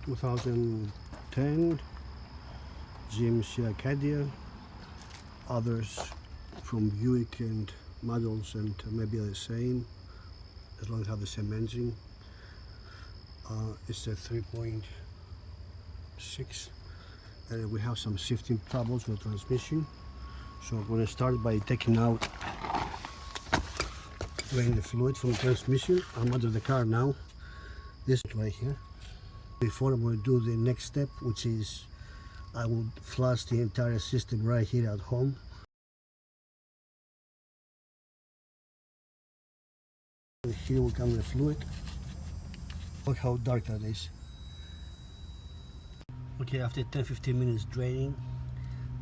2010 GMC Acadia, others from Buick and models, and maybe the same as long as they have the same engine. It's a 3.6, and we have some shifting troubles with the transmission. So I'm going to start by taking out, drain the fluid from the transmission. I'm under the car now, this right here. Before I'm going to do the next step, which is I will flush the entire system right here at home. And here will come the fluid. Look how dark that is. Okay, after 10-15 minutes draining,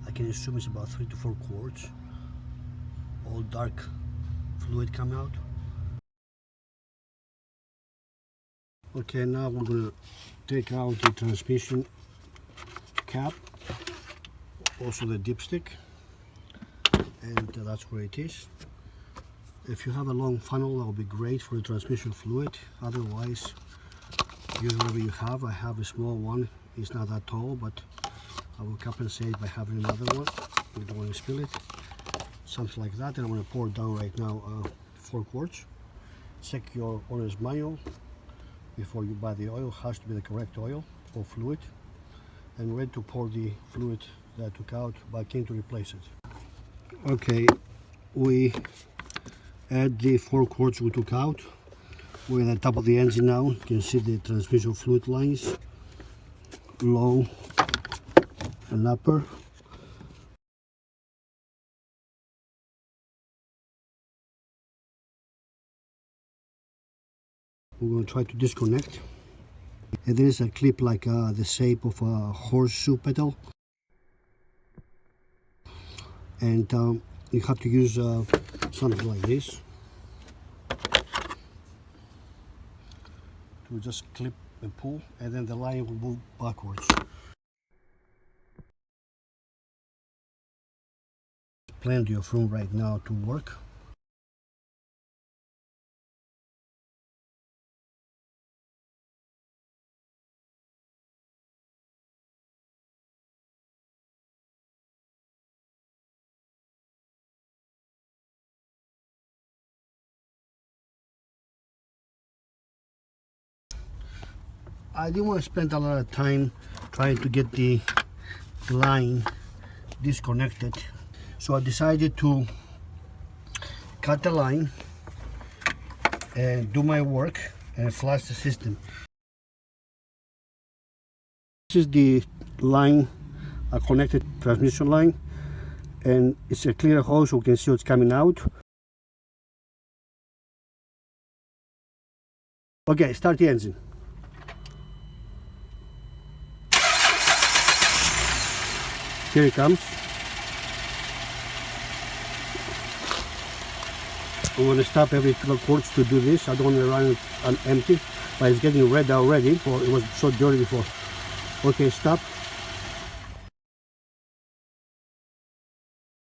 I can assume it's about 3 to 4 quarts. All dark fluid come out. Okay, now we're going to take out the transmission cap, also the dipstick, and that's where it is. If you have a long funnel, that will be great for the transmission fluid. Otherwise, use whatever you have. I have a small one. It's not that tall, but I will compensate by having another one. We don't want to spill it. Something like that. And I'm going to pour down right now 4 quarts. Check your owner's manual before you buy the oil. It has to be the correct oil or fluid. And ready to pour the fluid that I took out back in to replace it. Okay, we add the 4 quarts we took out. We're at the top of the engine now. You can see the transmission fluid lines, low and upper. We're going to try to disconnect. And there is a clip like the shape of a horseshoe petal. And you have to use something like this to just clip and pull, and then the line will move backwards. Plenty of room right now to work. I didn't want to spend a lot of time trying to get the line disconnected, so I decided to cut the line and do my work and flush the system. This is the line, a connected transmission line, and it's a clear hose so you can see what's coming out. Okay, start the engine. Here it comes. I'm going to stop every 12 quarts to do this. I don't want to run it on empty, but it's getting red already, or it was so dirty before. Okay, stop.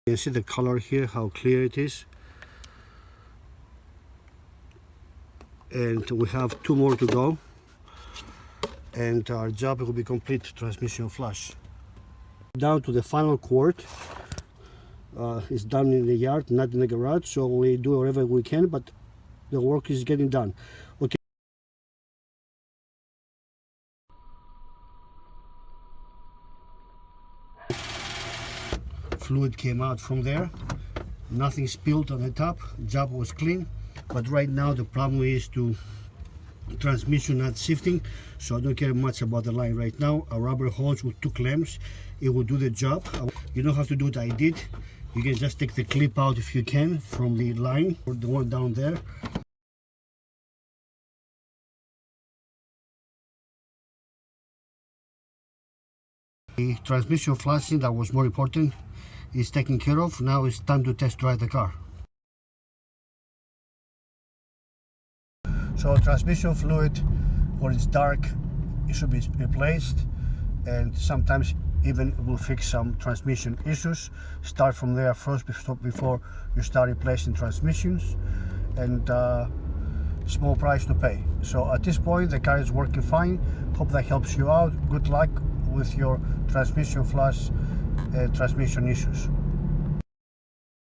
You can see the color here, how clear it is. And we have 2 more to go. And our job will be complete, transmission flush. Down to the final quart. It's done in the yard, not in the garage, so we do whatever we can, but the work is getting done. Okay. Fluid came out from there, nothing spilled on the top, job was clean, but right now the problem is to transmission not shifting, so I don't care much about the line right now. A rubber hose with 2 clamps, it will do the job. You don't have to do what I did. You can just take the clip out if you can from the line, or the one down there. The transmission flushing, that was more important, is taken care of. Now it's time to test drive the car. So transmission fluid, when it's dark, it should be replaced, and sometimes even will fix some transmission issues. Start from there first before you start replacing transmissions. And small price to pay. So at this point the car is working fine. Hope that helps you out. Good luck with your transmission flash transmission issues.